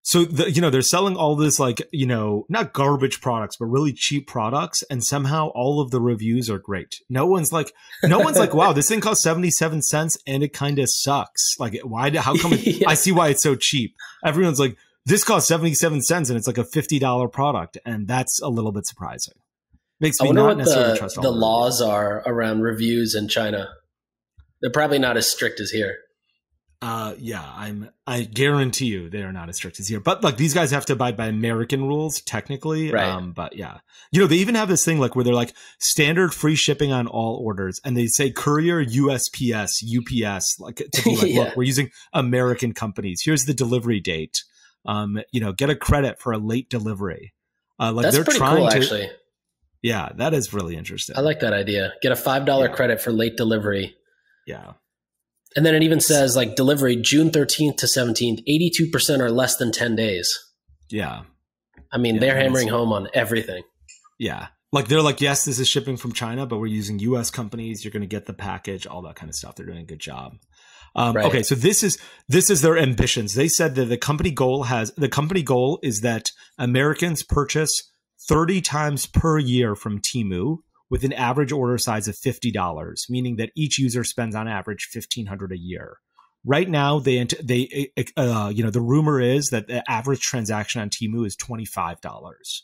So they're selling all this not garbage products, but really cheap products, and somehow all of the reviews are great. No one's like, wow, this thing costs 77 cents and it kind of sucks. Like, why? How come? I see why it's so cheap. Everyone's like, this costs 77 cents and it's like a $50 product, and that's a little bit surprising. Makes me not necessarily trust all the laws are around reviews in China. They're probably not as strict as here. I guarantee you they are not as strict as here. But these guys have to abide by American rules technically. Right. But yeah, they even have this thing where they're like standard free shipping on all orders, and they say courier, USPS, UPS, to be look, we're using American companies. Here's the delivery date. Get a credit for a late delivery. That's they're pretty trying cool, actually. Yeah, that is really interesting. I like that idea. Get a $5 credit for late delivery. Yeah. And then it even says delivery June 13th to 17th, 82% are less than 10 days. Yeah. They're hammering home on everything. Yeah. They're like, yes, this is shipping from China, but we're using US companies. You're going to get the package, all that kind of stuff. They're doing a good job. Right. Okay. So this is their ambitions. They said that the company goal is that Americans purchase 30 times per year from Temu, with an average order size of $50, meaning that each user spends on average $1,500 a year. Right now, the rumor is that the average transaction on Temu is $25.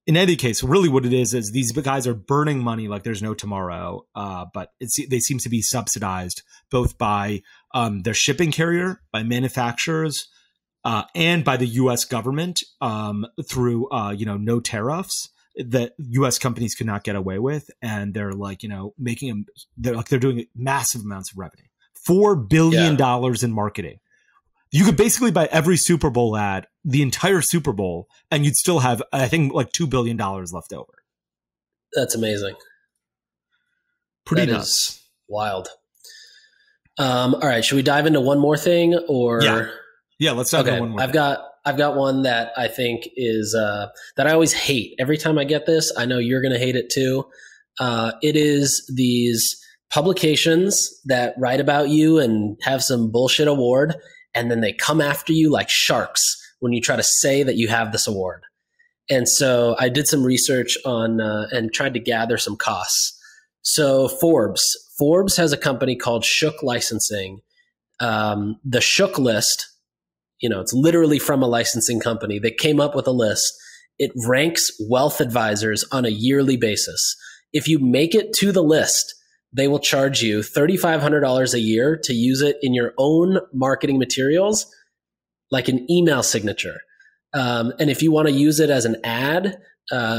In any case, really what it is these guys are burning money like there's no tomorrow, but they seem to be subsidized both by their shipping carrier, by manufacturers, and by the U.S. government through no tariffs that U.S. companies could not get away with, and they're making them. They're doing massive amounts of revenue, $4 billion in marketing. You could basically buy every Super Bowl ad, the entire Super Bowl, and you'd still have, I think, $2 billion left over. That's amazing. Pretty nuts. Wild. All right, should we dive into one more thing, or yeah, let's dive into one more. I've got one that I think is that I always hate. Every time I get this, I know you're going to hate it too. It is these publications that write about you and have some bullshit award, and then they come after you like sharks when you try to say that you have this award. And so I did some research on and tried to gather some costs. So Forbes Forbes has a company called Shook Licensing. The Shook list, it's literally from a licensing company. They came up with a list. It ranks wealth advisors on a yearly basis. If you make it to the list, they will charge you $3,500 a year to use it in your own marketing materials, like an email signature. And if you want to use it as an ad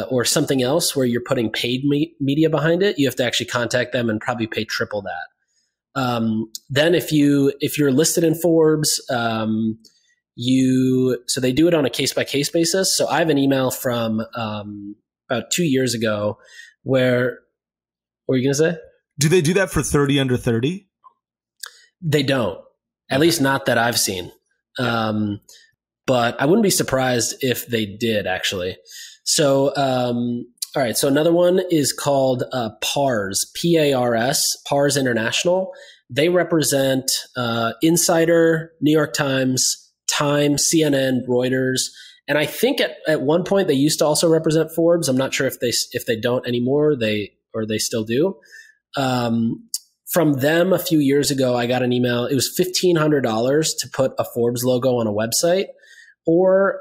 or something else where you're putting paid media behind it, you have to actually contact them and probably pay triple that. Then if you're listed in Forbes, so they do it on a case-by-case basis. So I have an email from about 2 years ago where, what were you going to say? Do they do that for 30 under 30? They don't, at least not that I've seen. But I wouldn't be surprised if they did, actually. So, all right. So another one is called PARS, P-A-R-S, PARS International. They represent Insider, New York Times, Time, CNN, Reuters. And I think at one point they used to also represent Forbes. I'm not sure if they don't anymore, or they still do. From them a few years ago, I got an email. It was $1,500 to put a Forbes logo on a website, or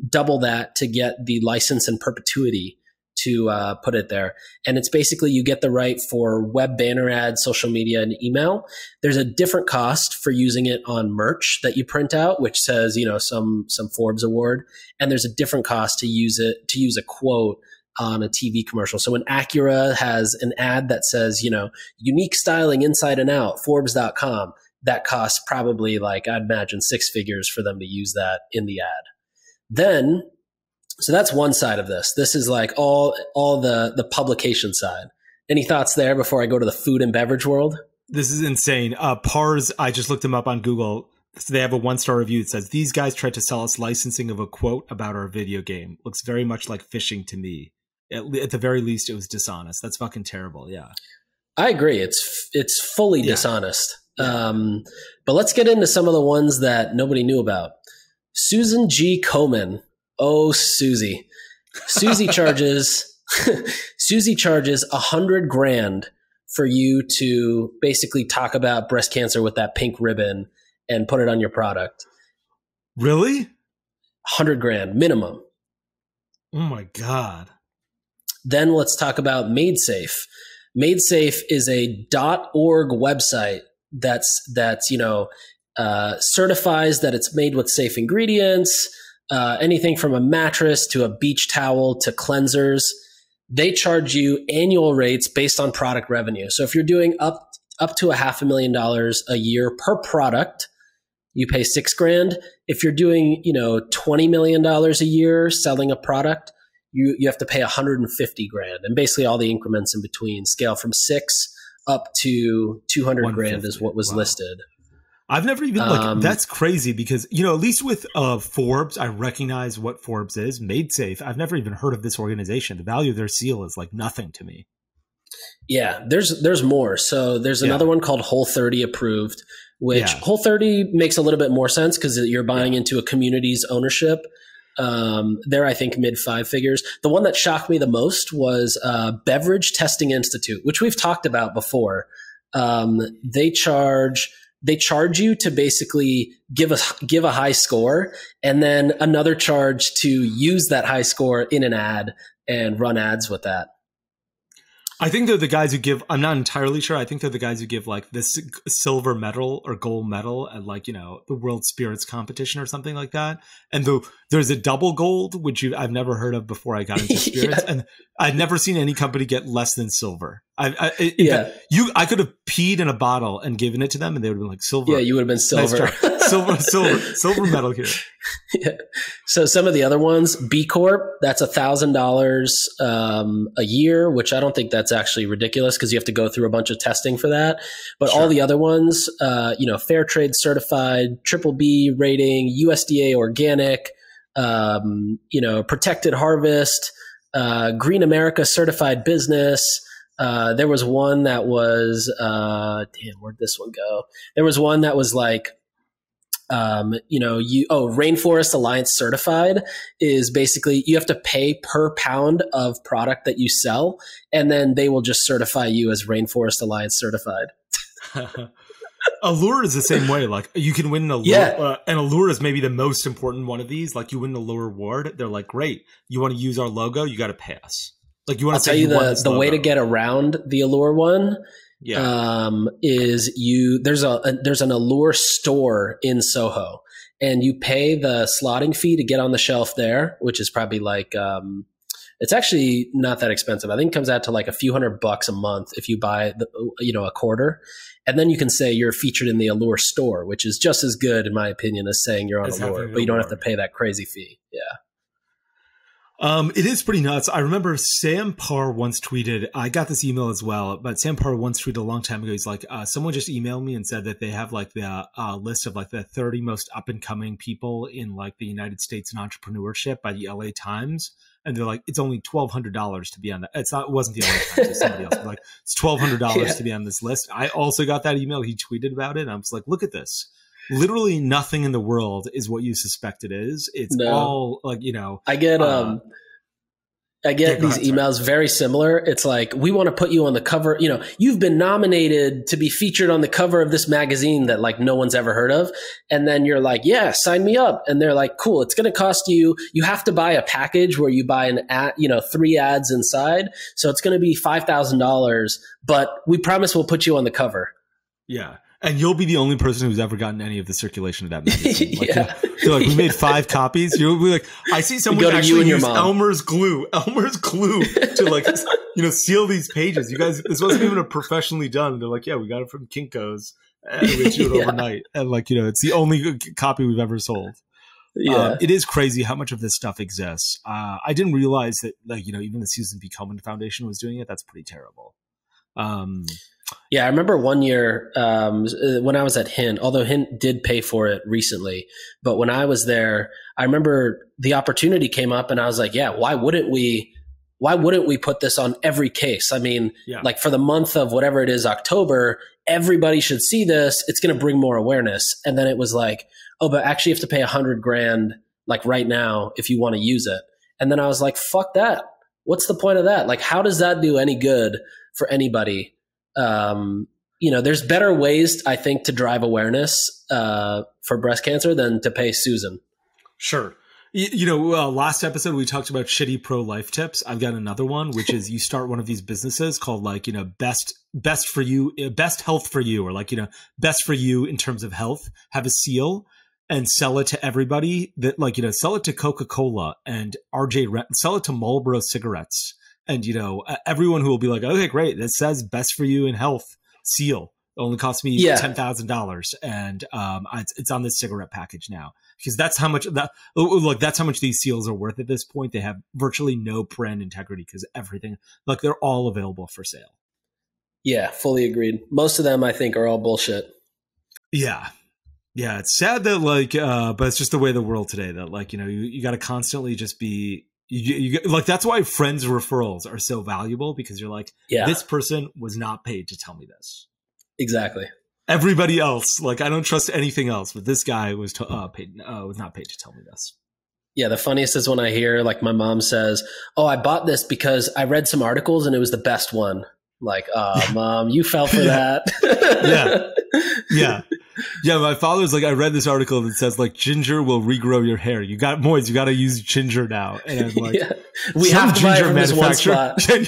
double that to get the license in perpetuity to put it there. And it's basically you get the right for web banner ads, social media, and email. There's a different cost for using it on merch that you print out, which says, some Forbes award. And there's a different cost to use a quote on a TV commercial. So when Acura has an ad that says, unique styling inside and out, Forbes.com, that costs probably I'd imagine 6 figures for them to use that in the ad. Then, so that's one side of this. This is all the publication side. Any thoughts there before I go to the food and beverage world? This is insane. PARS, I just looked them up on Google. So they have a 1-star review that says, these guys tried to sell us licensing of a quote about our video game. Looks very much like phishing to me. At the very least, it was dishonest. That's fucking terrible. Yeah. I agree. It's fully dishonest. But let's get into some of the ones that nobody knew about. Susan G. Komen. Oh, Susie. Susie charges $100,000 for you to basically talk about breast cancer with that pink ribbon and put it on your product. Really? $100,000 minimum. Oh my God. Then let's talk about MadeSafe. MadeSafe is a .org website that's certifies that it's made with safe ingredients, anything from a mattress to a beach towel to cleansers. They charge you annual rates based on product revenue. So if you're doing up to $500,000 a year per product, you pay $6,000. If you're doing, $20 million a year selling a product, you have to pay $150,000, and basically all the increments in between scale from 6 up to $200,000 is what was listed. I've never even that's crazy because, at least with Forbes, I recognize what Forbes is. MadeSafe, I've never even heard of this organization. The value of their seal is nothing to me. Yeah, there's more. So there's another one called Whole30 approved, which Whole30 makes a little bit more sense because you're buying into a community's ownership. They're, I think, mid 5 figures. The one that shocked me the most was Beverage Testing Institute, which we've talked about before. They charge you to basically give a high score, and then another charge to use that high score in an ad and run ads with that. I think they're the guys who give, I'm not entirely sure. I think they're the guys who give this silver medal or gold medal at the World Spirits competition or something like that. And there's a double gold, which I've never heard of before I got into spirits. And I've never seen any company get less than silver. I could have peed in a bottle and given it to them and they would have been silver. Yeah, you would have been silver. Nice silver medal here. Yeah. So some of the other ones, B Corp, that's $1,000 a year, which I don't think that's actually ridiculous because you have to go through a bunch of testing for that. But all the other ones, fair trade certified, triple B rating, USDA organic, protected harvest, Green America certified business. There was one that was, where'd this one go? There was one that was Rainforest Alliance certified is basically you have to pay per pound of product that you sell, and then they will just certify you as Rainforest Alliance certified. Allure is the same way. Like you can win an Allure, and Allure is maybe the most important one of these. Like you win the Allure award, they're like, "Great, you want to use our logo? You got to pay us." Like you want to tell you the way to get around the Allure one. Is there's an Allure store in Soho, and you pay the slotting fee to get on the shelf there, which is probably like it's actually not that expensive. I think it comes out to like a few $100 a month if you buy a quarter. And then you can say you're featured in the Allure store, which is just as good, in my opinion, as saying you're on Allure, but you don't have to pay that crazy fee. Yeah. It is pretty nuts. I remember Sam Parr once tweeted, I got this email as well, but Sam Parr once tweeted a long time ago. He's like, someone just emailed me and said that they have like the list of like the 30 most up and coming people in like the United States in entrepreneurship by the LA Times. And they're like, it's only $1,200 to be on that. It wasn't the LA Times, it's somebody else. But like, it's $1,200 to be on this list. I also got that email. He tweeted about it. And I was like, look at this. Literally nothing in the world is what you suspect it is. It's all like, I get these emails very similar. It's like, we want to put you on the cover. You've been nominated to be featured on the cover of this magazine that like no one's ever heard of. And then you're like, yeah, sign me up. And they're like, cool. It's going to cost you have to buy a package where you buy an ad, 3 ads inside. So it's going to be $5,000, but we promise we'll put you on the cover. Yeah. And you'll be the only person who's ever gotten any of the circulation of that magazine. Like, they're like, we made 5 copies. You'll be like, I see someone actually use Elmer's glue to like, seal these pages. You guys, this wasn't even a professionally done. They're like, yeah, we got it from Kinko's and we issued it overnight. And like, it's the only copy we've ever sold. Yeah. It is crazy how much of this stuff exists. I didn't realize that like, even the Susan B. Komen Foundation was doing it. That's pretty terrible. Yeah, I remember one year when I was at Hint, although Hint did pay for it recently, but when I was there, I remember the opportunity came up and I was like, yeah, why wouldn't we put this on every case? I mean, like for the month of whatever it is, October, everybody should see this. It's going to bring more awareness. And then it was like, oh, but actually you have to pay $100,000 like right now if you want to use it. And then I was like, fuck that. What's the point of that? Like, how does that do any good for anybody? There's better ways, I think, to drive awareness for breast cancer than to pay Susan. Sure. Last episode we talked about shitty pro-life tips. I've got another one, which is you start one of these businesses called like, best for you, best health for you, or like, best for you in terms of health, have a seal and sell it to everybody that like, sell it to Coca-Cola and sell it to Marlboro cigarettes. And, everyone who will be like, okay, great. That says best for you in health seal. It only cost me $10,000. And it's on this cigarette package now because that's how much these seals are worth at this point. They have virtually no brand integrity because everything, like they're all available for sale. Yeah, fully agreed. Most of them I think are all bullshit. Yeah. Yeah. It's sad that like, but it's just the way of the world today that like, you got to constantly just be, you like that's why friends referrals are so valuable because you're like, this person was not paid to tell me this. Exactly. Everybody else, like I don't trust anything else, but this guy was not paid to tell me this. Yeah, the funniest is when I hear like my mom says, "Oh, I bought this because I read some articles and it was the best one." Like, Mom, you fell for that. Yeah, my father's like, I read this article that says like ginger will regrow your hair. Moiz, you got to use ginger now. And I'm like, we have to buy it from this one spot. I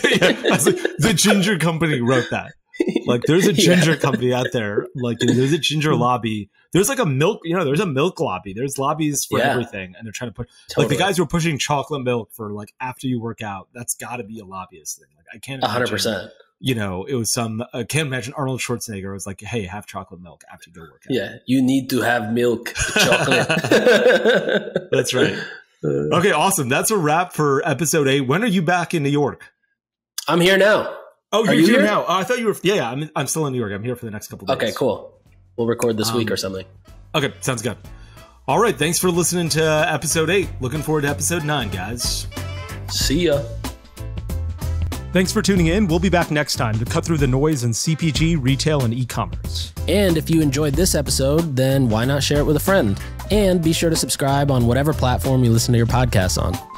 was like, the ginger company wrote that. Like, there's a ginger company out there. Like, there's a ginger lobby. There's like a milk, there's a milk lobby. There's lobbies for everything, and they're trying to push. Like the guys who are pushing chocolate milk for like after you work out. That's got to be a lobbyist thing. Like, I can't. 100%. It was I can't imagine Arnold Schwarzenegger was like, hey, have chocolate milk after you go work out. Yeah, you need to have milk, chocolate. That's right. Okay, awesome. That's a wrap for episode 8. When are you back in New York? I'm here now. Oh, you're here now? I thought you were. Yeah, I'm still in New York. I'm here for the next couple of days. Okay, cool. We'll record this week or something. Okay, sounds good. All right, thanks for listening to episode 8. Looking forward to episode 9, guys. See ya. Thanks for tuning in. We'll be back next time to cut through the noise in CPG, retail, and e-commerce. And if you enjoyed this episode, then why not share it with a friend? And be sure to subscribe on whatever platform you listen to your podcasts on.